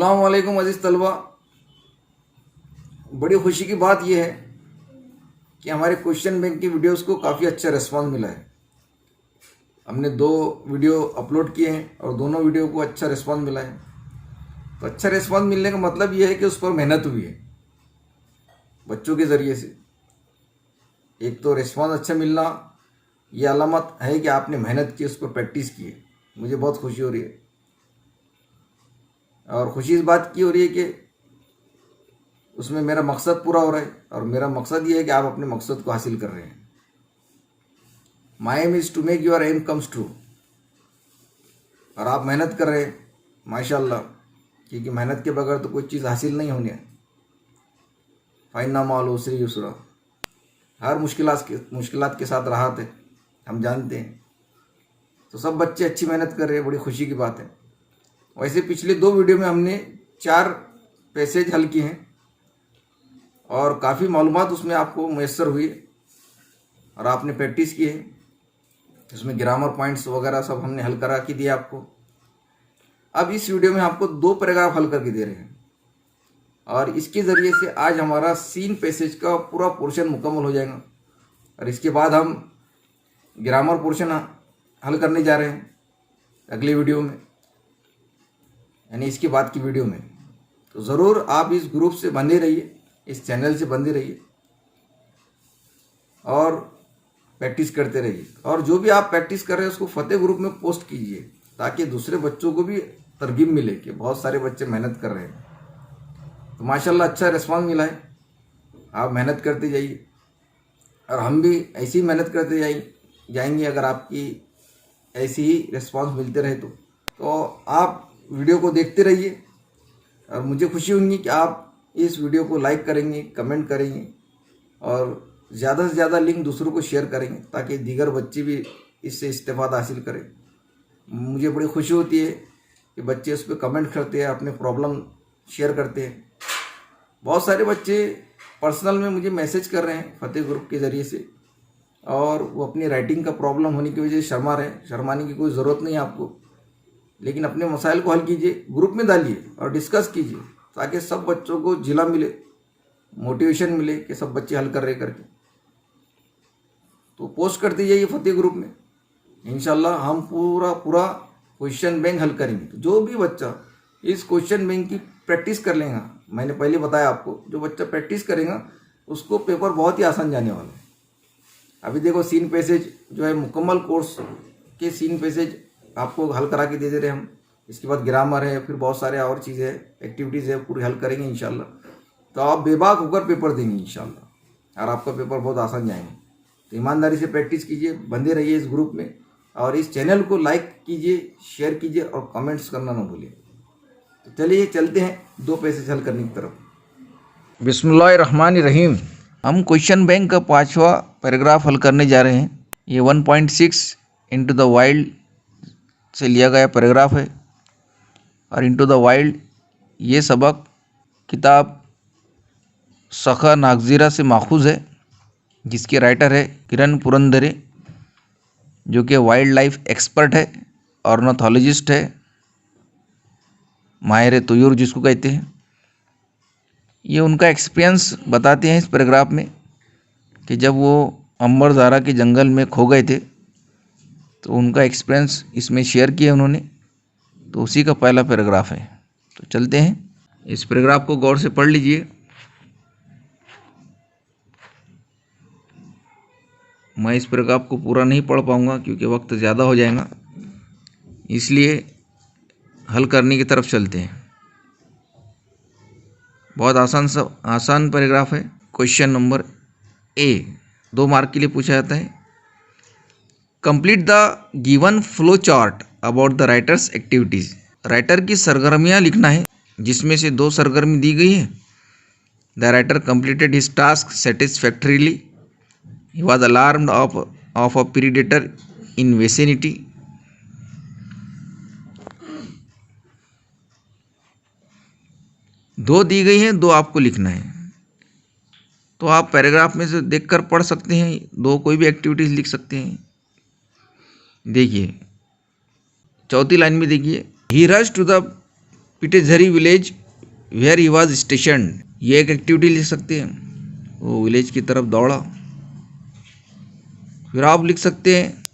अस्सलाम वालेकुम अजीज़ तलबा। बड़ी खुशी की बात यह है कि हमारे क्वेश्चन बैंक की वीडियोस को काफ़ी अच्छा रिस्पांस मिला है। हमने 2 वीडियो अपलोड किए हैं और दोनों वीडियो को अच्छा रिस्पांस मिला है। तो अच्छा रिस्पांस मिलने का मतलब यह है कि उस पर मेहनत हुई है बच्चों के ज़रिए से। एक तो रिस्पांस अच्छा मिलना ये अलामत है कि आपने मेहनत की, उस पर प्रैक्टिस की है। मुझे बहुत खुशी हो रही है और खुशी इस बात की हो रही है कि उसमें मेरा मकसद पूरा हो रहा है। और मेरा मकसद ये है कि आप अपने मकसद को हासिल कर रहे हैं। My aim is to make your aim comes true. और आप मेहनत कर रहे हैं माशाल्लाह, क्योंकि मेहनत के बगैर तो कोई चीज़ हासिल नहीं होनी है। फ़इन्ना मअल उसरि युसरा। हर मुश्किलात के साथ राहत है, हम जानते हैं। तो सब बच्चे अच्छी मेहनत कर रहे हैं, बड़ी खुशी की बात है। वैसे पिछले 2 वीडियो में हमने 4 पैसेज हल किए हैं और काफ़ी मालूमात उसमें आपको मैसर हुई और आपने प्रैक्टिस की है। इसमें ग्रामर पॉइंट्स वगैरह सब हमने हल करा के दिए आपको। अब इस वीडियो में आपको 2 पैराग्राफ हल करके दे रहे हैं और इसके ज़रिए से आज हमारा सीन पैसेज का पूरा पोर्शन मुकम्मल हो जाएगा। और इसके बाद हम ग्रामर पोर्शन हल करने जा रहे हैं अगली वीडियो में, यानी इसके बाद की वीडियो में। तो ज़रूर आप इस ग्रुप से बंधे रहिए, इस चैनल से बंधे रहिए और प्रैक्टिस करते रहिए। और जो भी आप प्रैक्टिस कर रहे हैं उसको फतेह ग्रुप में पोस्ट कीजिए, ताकि दूसरे बच्चों को भी तरगीब मिले कि बहुत सारे बच्चे मेहनत कर रहे हैं। तो माशाल्लाह अच्छा रिस्पांस मिला है। आप मेहनत करते जाइए और हम भी ऐसी ही मेहनत करते जाएंगे अगर आपकी ऐसी ही रिस्पांस मिलते रहे तो आप वीडियो को देखते रहिए। और मुझे खुशी होगी कि आप इस वीडियो को लाइक करेंगे, कमेंट करेंगे और ज़्यादा से ज़्यादा लिंक दूसरों को शेयर करेंगे, ताकि दीगर बच्चे भी इससे इस्तेफादा हासिल करें। मुझे बड़ी खुशी होती है कि बच्चे उस पर कमेंट करते हैं, अपने प्रॉब्लम शेयर करते हैं। बहुत सारे बच्चे पर्सनल में मुझे मैसेज कर रहे हैं फतेह ग्रुप के ज़रिए से, और वो अपनी राइटिंग का प्रॉब्लम होने की वजह से शर्मा रहे हैं। शर्माने की कोई ज़रूरत नहीं है आपको, लेकिन अपने मसाइल को हल कीजिए, ग्रुप में डालिए और डिस्कस कीजिए, ताकि सब बच्चों को जिला मिले, मोटिवेशन मिले कि सब बच्चे हल कर रहे करके। तो पोस्ट करते जाइए फतेह ग्रुप में। इंशाल्लाह हम पूरा क्वेश्चन बैंक हल करेंगे। तो जो भी बच्चा इस क्वेश्चन बैंक की प्रैक्टिस कर लेगा, मैंने पहले बताया आपको, जो बच्चा प्रैक्टिस करेगा उसको पेपर बहुत ही आसान जाने वाला है। अभी देखो सीन पैसेज जो है, मुकम्मल कोर्स के सीन पैसेज आपको हल करा के दे रहे हैं हम। इसके बाद ग्रामर है, फिर बहुत सारे और चीज़ें हैं, एक्टिविटीज़ है, पूरी हल करेंगे इंशाल्लाह। तो आप बेबाक होकर पेपर देंगे इंशाल्लाह और आपका पेपर बहुत आसान जाएंगे। तो ईमानदारी से प्रैक्टिस कीजिए, बंधे रहिए इस ग्रुप में और इस चैनल को लाइक कीजिए, शेयर कीजिए और कमेंट्स करना ना भूलिए। तो चलिए चलते हैं 2 पैसेज हल करने की तरफ। बिस्मिल्लाहिर्रहमानिर्रहीम। हम क्वेश्चन बैंक का 5वां पैराग्राफ हल करने जा रहे हैं। ये 1.6 इंटू द वाइल्ड से लिया गया पैराग्राफ है और इंटू द वाइल्ड ये सबक किताब सखा नागजीरा से माखूज है, जिसके राइटर है किरण पुरंदरे, जो कि वाइल्ड लाइफ एक्सपर्ट है, ऑर्निथोलॉजिस्ट है, माहिर तुयूर जिसको कहते हैं। ये उनका एक्सपीरियंस बताते हैं इस पैराग्राफ में कि जब वो अंबर ज़ारा के जंगल में खो गए थे तो उनका एक्सपीरियंस इसमें शेयर किया उन्होंने। तो उसी का पहला पैराग्राफ है। तो चलते हैं, इस पैराग्राफ को गौर से पढ़ लीजिए। मैं इस पैराग्राफ को पूरा नहीं पढ़ पाऊँगा क्योंकि वक्त ज़्यादा हो जाएगा, इसलिए हल करने की तरफ चलते हैं। बहुत आसान पैराग्राफ है। क्वेश्चन नंबर ए 2 मार्क के लिए पूछा जाता है। Complete the given flow chart about the writers activities. Writer की सरगर्मियाँ लिखना है, जिसमें से 2 सरगर्मी दी गई है। The writer completed his task satisfactorily. He was alarmed of a predator in vicinity. दो दी गई हैं, 2 आपको लिखना है। तो आप पैराग्राफ में से देखकर पढ़ सकते हैं, 2 कोई भी एक्टिविटीज़ लिख सकते हैं। देखिए चौथी लाइन में देखिए, he rush to the Pitezari village where he was station, ये एक एक्टिविटी लिख सकते हैं, वो विलेज की तरफ दौड़ा। फिर आप लिख सकते हैं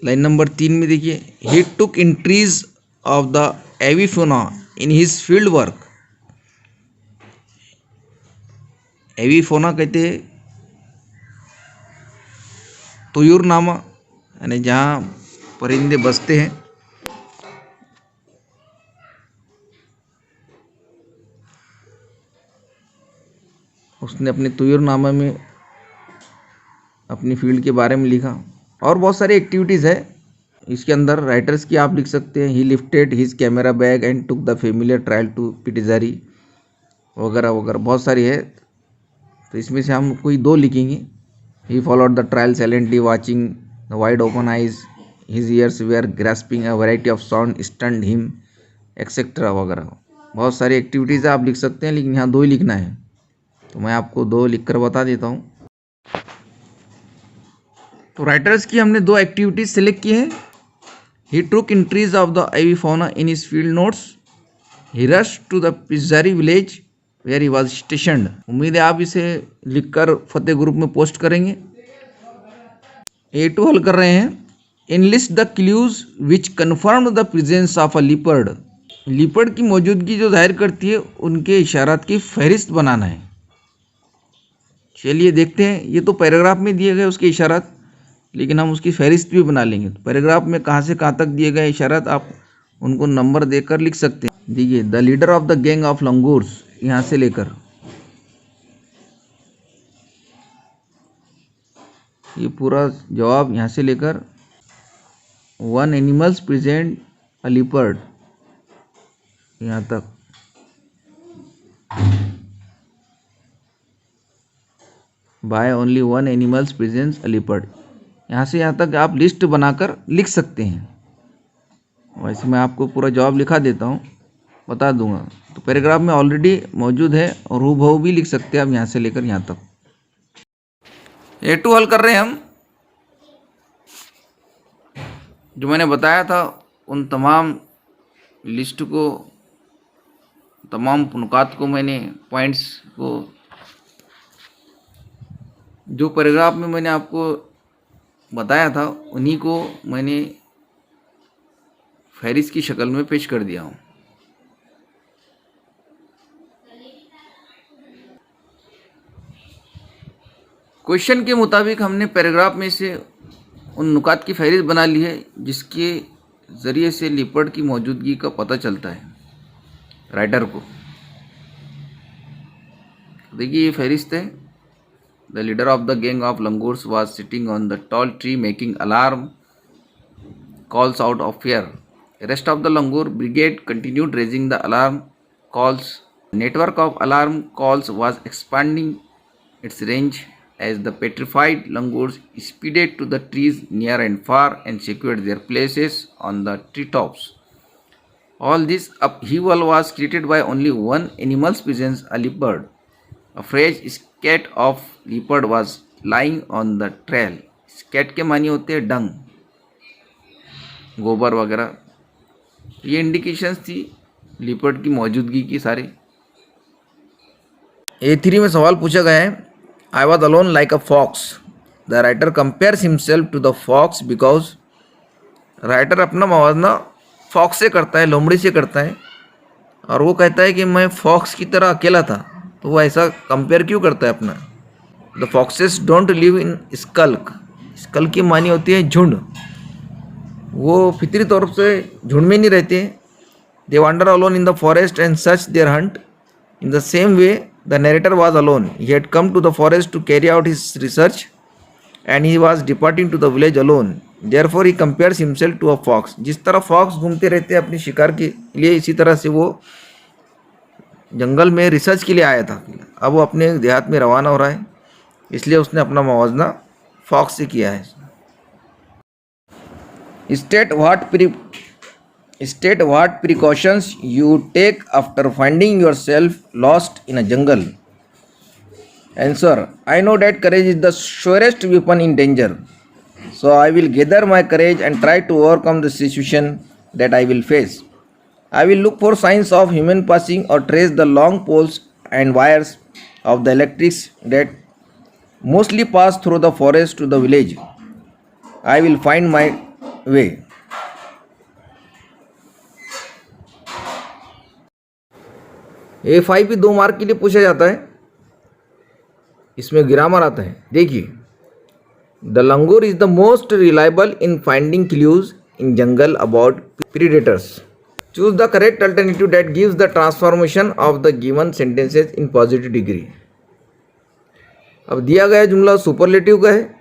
लाइन नंबर 3 में देखिए, he took entries of the avifauna in his field work. Avifauna कहते हैं तुयुरनामा, यानी जहाँ परिंदे बसते हैं। उसने अपने तुयुरनामा में अपनी फील्ड के बारे में लिखा। और बहुत सारी एक्टिविटीज़ है इसके अंदर राइटर्स की, आप लिख सकते हैं, he lifted his camera bag and took the familiar trial to Pitezari वगैरह वगैरह, बहुत सारी है। तो इसमें से हम कोई 2 लिखेंगे। He followed the trial silently watching the wide open eyes, his ears were grasping a variety of sound stunned him etcetera वगैरह। बहुत सारी एक्टिविटीज़ आप लिख सकते हैं, लेकिन यहाँ 2 ही लिखना है, तो मैं आपको 2 लिखकर बता देता हूँ। तो राइटर्स की हमने 2 एक्टिविटीज सेलेक्ट की हैं। He took entries of the avifauna in his field notes, he rush to the Pitezari village where he was stationed. उम्मीद है आप इसे लिखकर फतेह ग्रुप में पोस्ट करेंगे। A2 हल कर रहे हैं। Enlist the clues which confirm the presence of a leopard, leopard की मौजूदगी जो जाहिर करती है उनके इशारात की फहरिस्त बनाना है। चलिए देखते हैं, ये तो पैराग्राफ में दिए गए उसके इशारात, लेकिन हम उसकी फहरिस्त भी बना लेंगे। तो पैराग्राफ में कहाँ से कहाँ तक दिए गए इशारात आप उनको नंबर देकर लिख सकते हैं। देखिए, the leader of the gang of langurs, यहाँ से लेकर ये पूरा जवाब, यहाँ से लेकर 1 एनिमल्स प्रेजेंट अ लिपर्ड, यहाँ तक। By only 1 animals presence a leopard, यहाँ से यहाँ तक आप लिस्ट बनाकर लिख सकते हैं। वैसे मैं आपको पूरा जवाब लिखा देता हूँ, बता दूंगा। तो पैराग्राफ में ऑलरेडी मौजूद है और हूबहू भी लिख सकते हैं आप यहाँ से लेकर यहाँ तक। A2 हल कर रहे हैं हम। जो मैंने बताया था उन तमाम लिस्ट को, तमाम नुकात को, मैंने पॉइंट्स को, जो पैराग्राफ में मैंने आपको बताया था उन्हीं को मैंने फहरिस्त की शक्ल में पेश कर दिया हूँ। क्वेश्चन के मुताबिक हमने पैराग्राफ में से उन नुकात की फहरिस्त बना ली है जिसके ज़रिए से लिपर्ड की मौजूदगी का पता चलता है राइटर को। देखिए ये फहरिस्त है। The leader of the gang of langurs was sitting on the tall tree making alarm calls out of fear. The rest of the Langur brigade continued raising the alarm calls. The network of alarm calls was expanding its range as the petrified Langurs speeded to the trees near and far and secured their places on the treetops. All this upheaval was created by only one animal's presence, a leopard. A fresh scat of leopard was lying on the trail. Scat के मानी होते हैं डंग, गोबर वगैरह। ये indications थी leopard की मौजूदगी की सारे। A3 में सवाल पूछा गया है, I was alone like a fox. The writer compares himself to the fox because, writer अपना मवाजना फॉक्स से करता है, लोमड़ी से करता है, और वो कहता है कि मैं फॉक्स की तरह अकेला था। तो वो ऐसा कंपेयर क्यों करता है अपना। The foxes don't live in skulk. Skulk की मानी होती है झुंड। वो फितरी तौर से झुंड में नहीं रहते। They wander alone in the forest and such their hunt. In the same way the narrator was alone. He had come to the forest to carry out his research and he was departing to the village alone. Therefore he compares himself to a fox. जिस तरह fox घूमते रहते हैं अपनी शिकार के लिए, इसी तरह से वो जंगल में रिसर्च के लिए आया था। अब वो अपने देहात में रवाना हो रहा है, इसलिए उसने अपना मुवाजना फॉक्स से किया है। State what precautions you take after finding yourself lost in a jungle. Answer: I know that courage is the surest weapon in danger. So I will gather my courage and try to overcome the situation that I will face. I will look for signs of human passing or trace the long poles and wires of the electrics that mostly pass through the forest to the village. I will find my way. A5 भी 2 mark के लिए पूछा जाता है। इसमें grammar आता है। देखिए, the langur is the most reliable in finding clues in jungle about predators. Choose the correct alternative that gives the transformation of the given sentences in positive degree. अब दिया गया जुमला सुपरलेटिव का है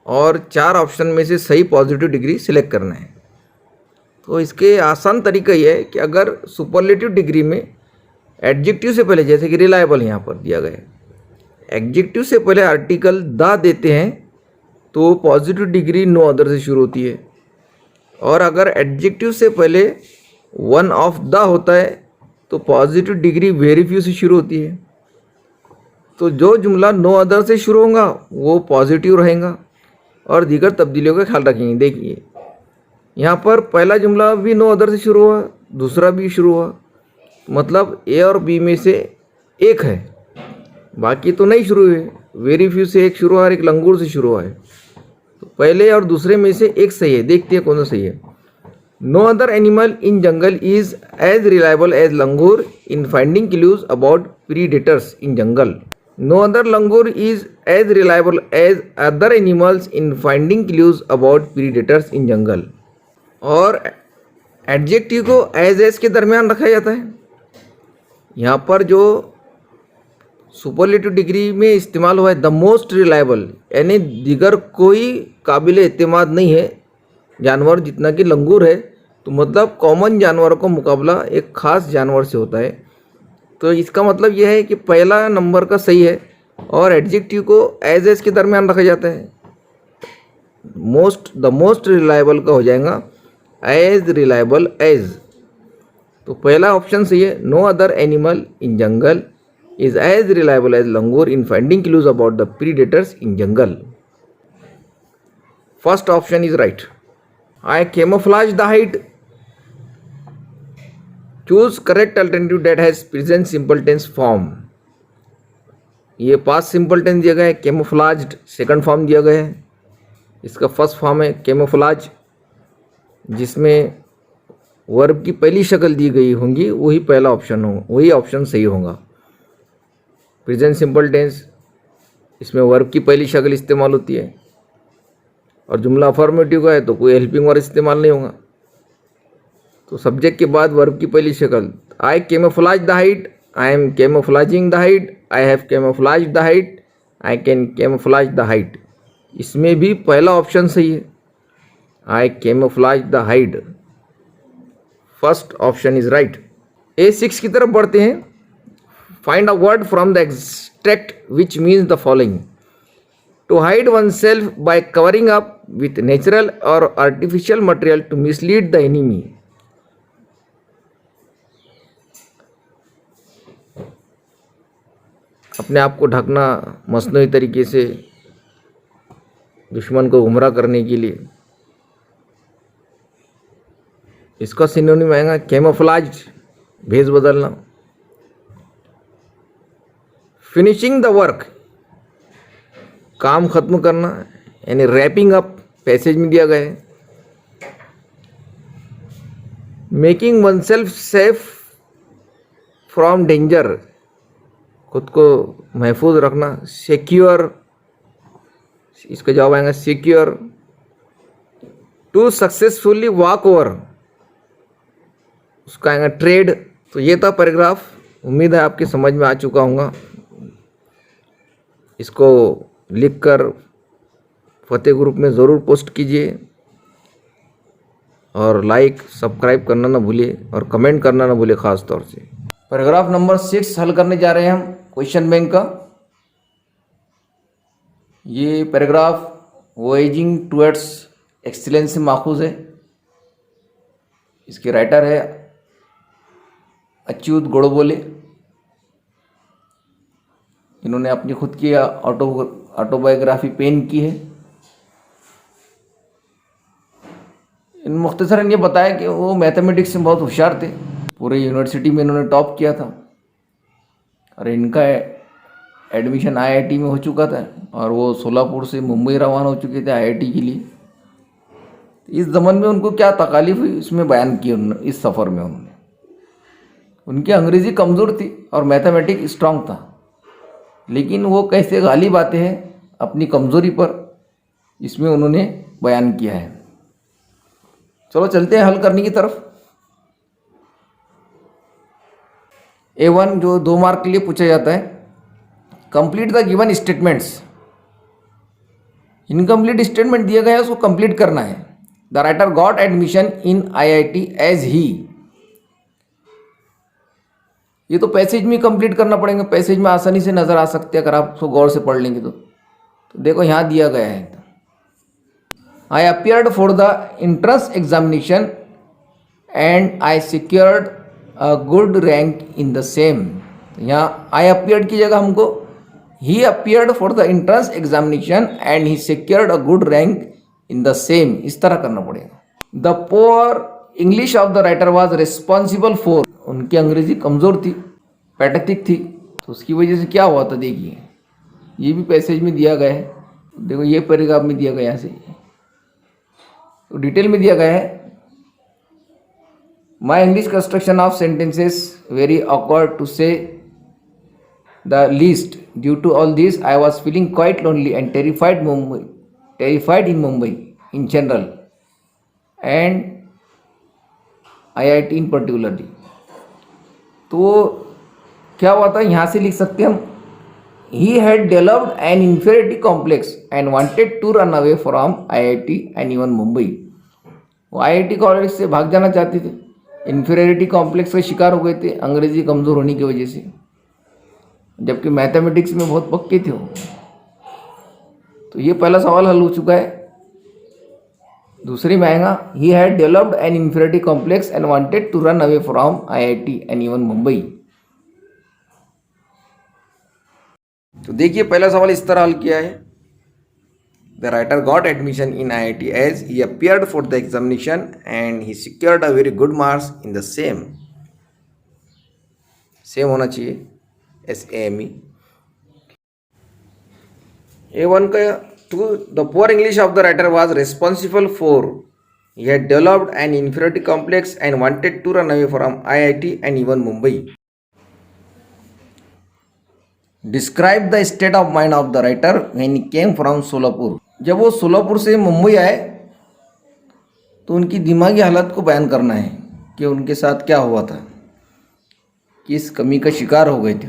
और 4 ऑप्शन में से सही पॉजिटिव डिग्री सिलेक्ट करना है। तो इसके आसान तरीका ये है कि अगर सुपरलेटिव डिग्री में एडजेक्टिव से पहले, जैसे कि रिलायबल यहाँ पर दिया गया है, एडजेक्टिव से पहले आर्टिकल द देते हैं तो पॉजिटिव डिग्री नो अदर से शुरू होती है। और अगर एडजेक्टिव से पहले वन ऑफ द होता है तो पॉजिटिव डिग्री वेरी फ्यू से शुरू होती है। तो जो जुमला नो अदर से शुरू होगा वो पॉजिटिव रहेगा और दीगर तब्दीलियों का ख्याल रखेंगे। देखिए, यहाँ पर पहला जुमला भी नो अदर से शुरू हुआ, दूसरा भी शुरू हुआ, मतलब ए और बी में से एक है, बाकी तो नहीं शुरू हुए। वेरी फ्यू से एक शुरू हुआ और एक लंगूर से शुरू हुआ है। तो पहले और दूसरे में से एक सही है। देखते हैं कौन सा सही है। No other animal in jungle is as reliable as langur in finding clues about predators in jungle. No other langur is as reliable as other animals in finding clues about predators in jungle. और adjective को as के दरमियान रखा जाता है। यहाँ पर जो सुपरलेटिव डिग्री में इस्तेमाल हुआ है द मोस्ट रिलायबल, यानी दिगर कोई काबिल एतमाद नहीं है जानवर जितना कि लंगूर है। तो मतलब कॉमन जानवरों का मुकाबला एक ख़ास जानवर से होता है। तो इसका मतलब यह है कि पहला नंबर का सही है और एडजेक्टिव को एज के दरमियान रखा जाता है। द मोस्ट रिलायबल का हो जाएगा एज रिलायबल एज। तो पहला ऑप्शन सही है। No other animal in jungle is as reliable as langur in finding clues about the predators in jungle. First option is right. I camouflage the hide. Choose correct alternative that has present simple tense form. ये past simple tense दिया गया है, camouflaged second form दिया गया है। इसका first form है camouflage, जिसमें वर्ब की पहली शक्ल दी गई होंगी, वही पहला ऑप्शन हो, वही ऑप्शन सही होगा। प्रेजेंट सिंपल टेंस, इसमें वर्ब की पहली शक्ल इस्तेमाल होती है और जुमला अफर्मेटिव का है तो कोई हेल्पिंग वर्ब इस्तेमाल नहीं होगा। तो सब्जेक्ट के बाद वर्ब की पहली शक्ल। I camouflage the height, I am camouflaging the height, I have camouflage the height, I can camouflage the height. इसमें भी पहला ऑप्शन सही है, I camouflage the height. First option is right. A6 की तरफ बढ़ते हैं। Find a word from the extract which means the following: to hide oneself by covering up with natural or artificial material to mislead the enemy. अपने आप को ढकना मसनूई तरीके से दुश्मन को गुमराह करने के लिए। इसका सिनोनिम आएगा कैमोफ्लाज, भेष बदलना। फिनिशिंग द वर्क, काम खत्म करना, यानी रैपिंग अप पैसेज में दिया गया है। Making oneself safe from danger, खुद को महफूज रखना। सिक्योर, इसका जवाब आएगा secure. To successfully walk over, उसका आएगा ट्रेड। तो ये था पैराग्राफ। उम्मीद है आपके समझ में आ चुका होगा। इसको लिखकर फतेह ग्रुप में ज़रूर पोस्ट कीजिए और लाइक सब्सक्राइब करना ना भूलिए और कमेंट करना ना भूलिए ख़ास तौर से। पैराग्राफ नंबर 6 हल करने जा रहे हैं हम क्वेश्चन बैंक का। ये पैराग्राफ वॉयजिंग टुवर्ड्स एक्सीलेंस से माखूज है। इसके राइटर है अच्युत गोड़बोले। इन्होंने अपनी खुद की ऑटोबायोग्राफी पेन की है। मुख्तसर ने बताया कि वो मैथमेटिक्स में बहुत होशियार थे, पूरे यूनिवर्सिटी में इन्होंने टॉप किया था और इनका एडमिशन आईआईटी में हो चुका था और वो सोलापुर से मुंबई रवाना हो चुके थे आईआईटी के लिए। इस ज़माने में उनको क्या तकालीफ हुई इसमें बयान की उन्होंने, इस सफ़र में उन्होंने। उनकी अंग्रेज़ी कमज़ोर थी और मैथमेटिक्स स्ट्रांग था, लेकिन वो कैसे गालिब आते हैं अपनी कमज़ोरी पर, इसमें उन्होंने बयान किया है। चलो चलते हैं हल करने की तरफ। A1 जो 2 मार्क के लिए पूछा जाता है, complete the given statements. Incomplete statement दिया गया है, उसको कंप्लीट करना है। The writer got admission in IIT as he, ये तो पैसेज में कंप्लीट करना पड़ेगा, पैसेज में आसानी से नज़र आ सकते हैं अगर आप उसको गौर से पढ़ लेंगे तो देखो यहाँ दिया गया है, I appeared for the entrance examination and I secured a good rank in the same. यहाँ आई अपियर्ड की जगह हमको he appeared for the entrance examination and he secured a good rank in the same, इस तरह करना पड़ेगा। The poor English of the writer was responsible for, उनकी अंग्रेजी कमज़ोर थी, पैथेटिक थी, तो उसकी वजह से क्या हुआ था देखिए, ये भी पैसेज में दिया गया है, देखो ये पैराग्राफ में दिया गया है, ऐसे तो डिटेल में दिया गया है। My English construction of sentences very awkward to say the least, due to all this I was feeling quite lonely and terrified in Mumbai in general and IIT in particularly। तो क्या हुआ था, यहाँ से लिख सकते हैं हम, he had developed an inferiority complex and wanted to run away from IIT and even Mumbai। वो IIT कॉलेज से भाग जाना चाहते थे, इन्फीरियरिटी कॉम्प्लेक्स का शिकार हो गए थे अंग्रेजी कमज़ोर होने की वजह से, जबकि मैथमेटिक्स में बहुत पक्के थे वो। तो ये पहला सवाल हल हो चुका है। दूसरी में आएगा, he had developed an inferiority complex and wanted to run away from IIT and even Mumbai. तो देखिए पहला सवाल इस तरह हल किया है, the writer got admission in IIT as he appeared for the examination and he secured a very good marks in the same, same होना चाहिए SAME। A1 का two, the poor English of the writer was responsible for, he had developed an inferiority complex and wanted to run away from IIT and even Mumbai. Describe the state of mind of the writer when he came from Solapur. जब वो सोलापुर से मुंबई आए तो उनकी दिमागी हालत को बयान करना है कि उनके साथ क्या हुआ था, किस कमी का शिकार हो गए थे।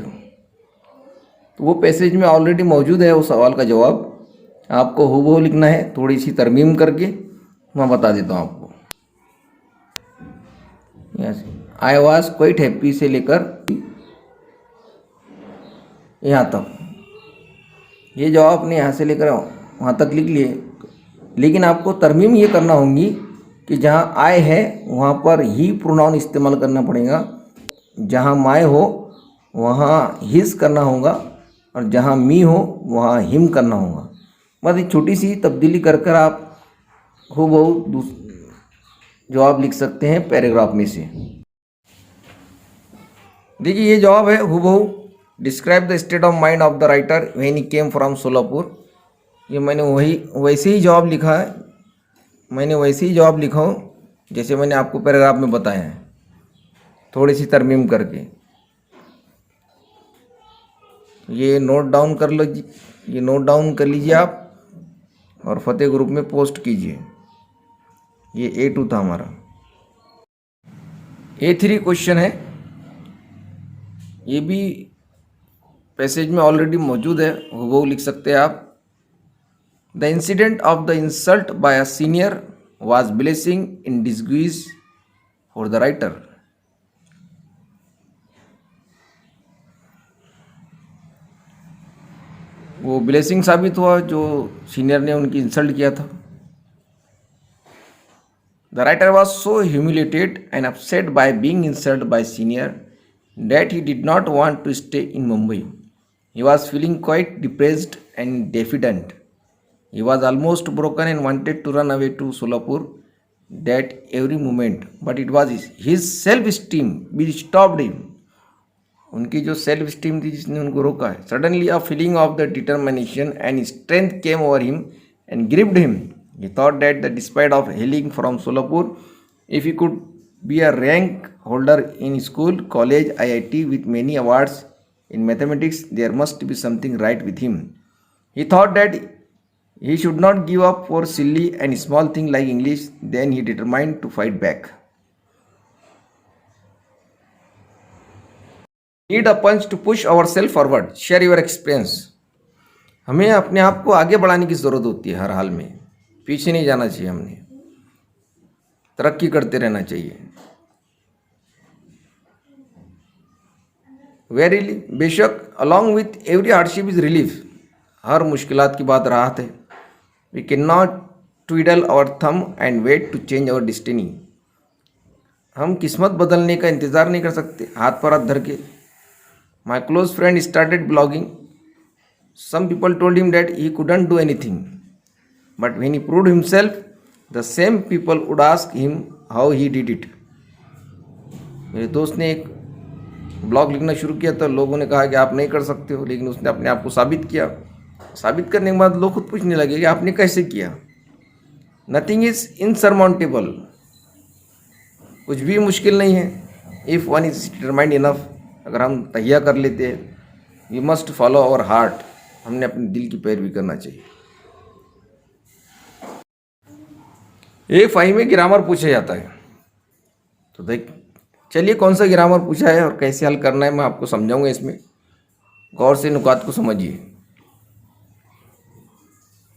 तो वो पैसेज में ऑलरेडी मौजूद है, वो सवाल का जवाब आपको हूबहू लिखना है, थोड़ी सी तरमीम करके मैं बता देता हूँ आपको। Yes, I was quite happy से लेकर यहाँ तक, ये जवाब आपने यहाँ से लेकर वहाँ तक लिख लिए, लेकिन आपको तरमीम ये करना होगी कि जहाँ आय है वहाँ पर ही प्रोनाउन इस्तेमाल करना पड़ेगा, जहाँ माय हो वहाँ हिज करना होगा और जहाँ मी हो वहाँ हिम करना होगा। बस एक छोटी सी तब्दीली कर कर आप हूबहू जवाब लिख सकते हैं पैराग्राफ में से। देखिए ये जवाब है हूबहू, describe the state of mind of the writer when he came from Solapur. ये मैंने वैसे ही जवाब लिखा है, मैंने वैसे ही जवाब लिखा हूँ जैसे मैंने आपको पैराग्राफ में बताया है, थोड़ी सी तरमीम करके। ये नोट डाउन कर लीजिए, ये नोट डाउन कर लीजिए आप और फतेह ग्रुप में पोस्ट कीजिए। ये A2 था हमारा। A3 क्वेश्चन है, ये भी पैसेज में ऑलरेडी मौजूद है, वो लिख सकते हैं आप। The incident of the insult by a senior was blessing in disguise for the writer. वो ब्लेसिंग साबित हुआ जो सीनियर ने उनकी इंसल्ट किया था। The writer was so humiliated and upset by being insult by senior that he did not want to stay in Mumbai. He was feeling quite depressed and diffident. He was almost broken and wanted to run away to Solapur that every moment, but it was his self-esteem which stopped him. उनकी जो self esteem थी जिसने उनको रोका है. Suddenly a feeling of the determination and strength came over him and gripped him. He thought that despite of hailing from Solapur, if he could be a rank holder in school, college, IIT with many awards in mathematics, there must be something right with him. He thought that he should not give up for silly and small thing like English. Then he determined to fight back. Need a punch to push ourselves forward. Share your experience. हमें अपने आप को आगे बढ़ाने की ज़रूरत होती है हर हाल में. पीछे नहीं जाना चाहिए, हमने तरक्की करते रहना चाहिए. वेरीली, बेशक along with every hardship is relief. हर मुश्किलात की बात राहत है. We can not twiddle our thumb and wait to change our destiny. हम किस्मत बदलने का इंतज़ार नहीं कर सकते हाथ पर हाथ धर के. My close friend started blogging. Some people told him that he couldn't do anything. But when he proved himself, the same people would ask him how he did it. मेरे दोस्त ने एक ब्लॉग लिखना शुरू किया तो लोगों ने कहा कि आप नहीं कर सकते हो, लेकिन उसने अपने आप को साबित किया. साबित करने के बाद लोग खुद पूछने लगे कि आपने कैसे किया. Nothing is insurmountable. कुछ भी मुश्किल नहीं है. If one is determined enough, अगर हम तहिया कर लेते हैं. We must follow our heart. हमने अपने दिल की पैरवी करना चाहिए. A5 में ग्रामर पूछा जाता है. तो देख चलिए कौन सा ग्रामर पूछा है और कैसे हल करना है मैं आपको समझाऊंगा. इसमें गौर से नुकात को समझिए.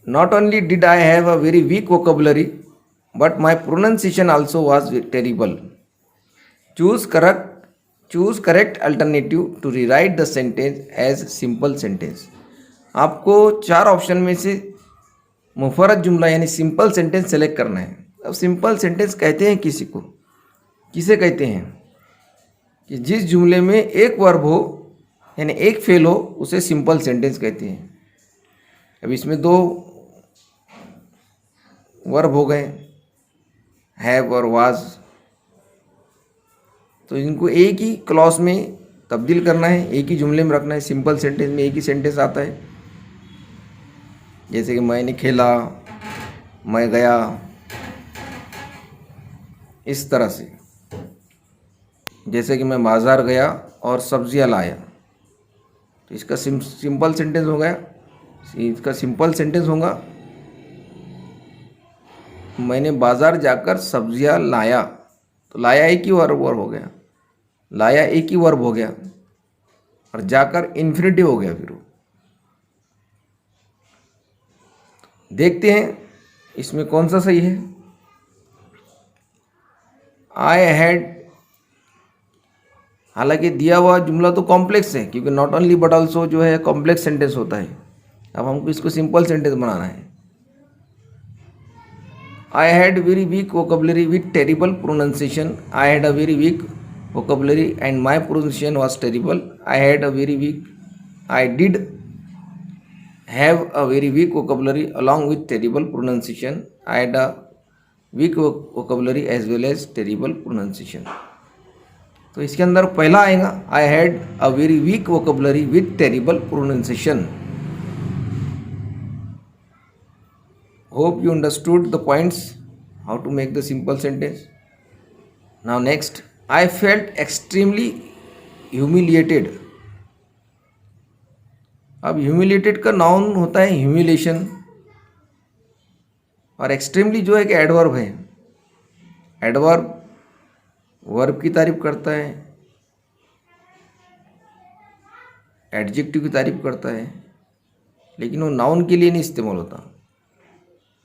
Not only did I have a very weak vocabulary but my pronunciation also was terrible. Choose correct alternative to rewrite the sentence as simple sentence. आपको 4 ऑप्शन में से मुफरद जुमला यानी सिंपल सेंटेंस सेलेक्ट करना है. अब सिंपल सेंटेंस कहते हैं किसे कहते हैं कि जिस जुमले में एक वर्ब हो यानी एक फेल हो उसे सिंपल सेंटेंस कहते हैं. अब इसमें 2 वर्ब हो गए, हैव और वाज. तो इनको एक ही क्लॉज में तब्दील करना है, एक ही जुमले में रखना है. सिंपल सेंटेंस में एक ही सेंटेंस आता है. जैसे कि मैंने खेला, मैं गया, इस तरह से. जैसे कि मैं बाज़ार गया और सब्जियां लाया. तो इसका सिंपल सेंटेंस हो गया. इसका सिंपल सेंटेंस होगा मैंने बाज़ार जाकर सब्जियां लाया. तो लाया एक ही वर्ब हो गया. लाया एक ही वर्ब हो गया और जाकर इन्फिनिटिव हो गया. फिर देखते हैं इसमें कौन सा सही है. आई हैड, हालांकि दिया हुआ जुमला तो कॉम्प्लेक्स है क्योंकि नॉट ओनली बट ऑल्सो जो है कॉम्प्लेक्स सेंटेंस होता है. अब हमको इसको सिंपल सेंटेंस बनाना है. I had very weak vocabulary with terrible pronunciation. I had a very week vocabulary and my pronunciation was terrible. I did have a very weak vocabulary along with terrible pronunciation. I had a weak vocabulary as well as terrible pronunciation. तो इसके अंदर पहला आएगा I had a very weak vocabulary with terrible pronunciation. Hope you understood the points how to make the simple sentence. Now next, I felt extremely humiliated. अब humiliated का noun होता है humiliation और एक्सट्रीमली जो है कि एडवर्ब है. Adverb verb की तारीफ करता है, एडजेक्टिव की तारीफ करता है, लेकिन वो नाउन के लिए नहीं इस्तेमाल होता.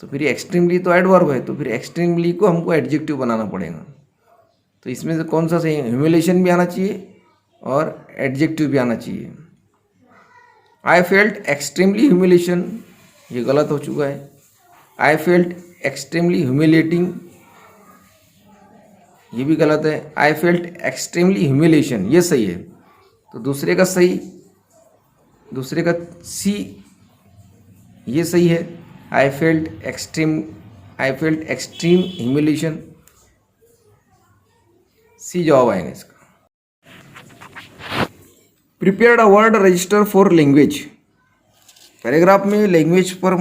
तो फिर एक्सट्रीमली तो एडवर्ब है, तो फिर एक्सट्रीमली को हमको एडजेक्टिव बनाना पड़ेगा. तो इसमें से कौन सा सही है. ह्यूमिलेशन भी आना चाहिए और एडजेक्टिव भी आना चाहिए. आई फेल्ट एक्सट्रीमली ह्यूमिलेशन, ये गलत हो चुका है. आई फेल्ट एक्सट्रीमली ह्यूमिलेटिंग, ये भी गलत है. आई फेल्ट एक्सट्रीमली ह्यूमिलेशन, ये सही है. तो दूसरे का सी ये सही है. I felt I felt extreme humiliation. C जवाब आएगा इसका। Prepared a word register for language. Paragraph में लैंग्वेज पर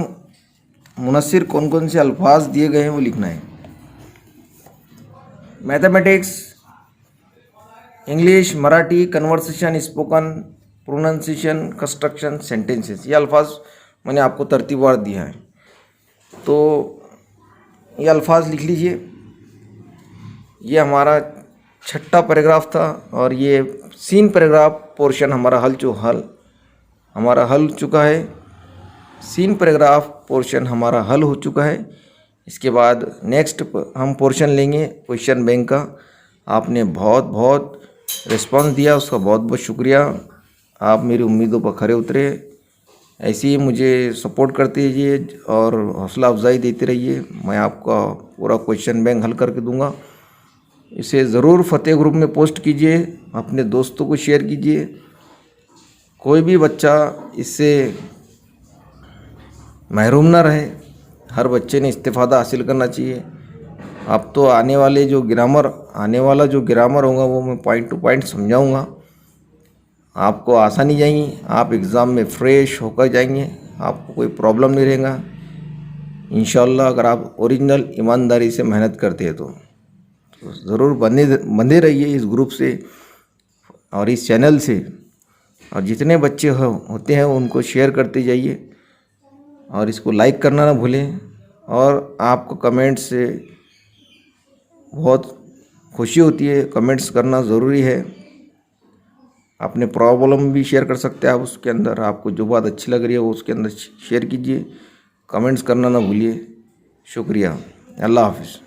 मुनस्सिर कौन कौन से अल्फाज दिए गए हैं वो लिखना है। Mathematics, English, Marathi, conversation, spoken, pronunciation, construction, sentences, ये अल्फाज मैंने आपको तरतीबवार दिया है, तो ये अल्फाज लिख लीजिए। ये हमारा छठा पैराग्राफ था और ये सीन पैराग्राफ पोर्शन हमारा हमारा हल चुका है। सीन पैराग्राफ पोर्शन हमारा हल हो चुका है। इसके बाद नेक्स्ट हम पोर्शन लेंगे क्वेश्चन बैंक का। आपने बहुत बहुत रिस्पांस दिया, उसका बहुत बहुत शुक्रिया। आप मेरी उम्मीदों पर खरे उतरे। ऐसे ही मुझे सपोर्ट करते रहिए और हौसला अफजाई देते रहिए। मैं आपका पूरा क्वेश्चन बैंक हल करके दूंगा। इसे ज़रूर फतेह ग्रुप में पोस्ट कीजिए, अपने दोस्तों को शेयर कीजिए। कोई भी बच्चा इससे महरूम ना रहे, हर बच्चे ने इस्तिफ़ादा हासिल करना चाहिए। अब तो आने वाला जो ग्रामर होगा वो मैं पॉइंट टू पॉइंट समझाऊंगा। आपको आसानी जाएंगी, आप एग्ज़ाम में फ्रेश होकर जाएंगे, आपको कोई प्रॉब्लम नहीं रहेगा इंशाल्लाह। अगर आप ओरिजिनल ईमानदारी से मेहनत करते हैं तो ज़रूर बने रहिए इस ग्रुप से और इस चैनल से। और जितने बच्चे होते हैं उनको शेयर करते जाइए और इसको लाइक करना ना भूलें। और आपको कमेंट से बहुत खुशी होती है, कमेंट्स करना ज़रूरी है। अपने प्रॉब्लम भी शेयर कर सकते हैं आप उसके अंदर। आपको जो बात अच्छी लग रही है वो उसके अंदर शेयर कीजिए, कमेंट्स करना ना भूलिए। शुक्रिया, अल्लाह हाफिज़।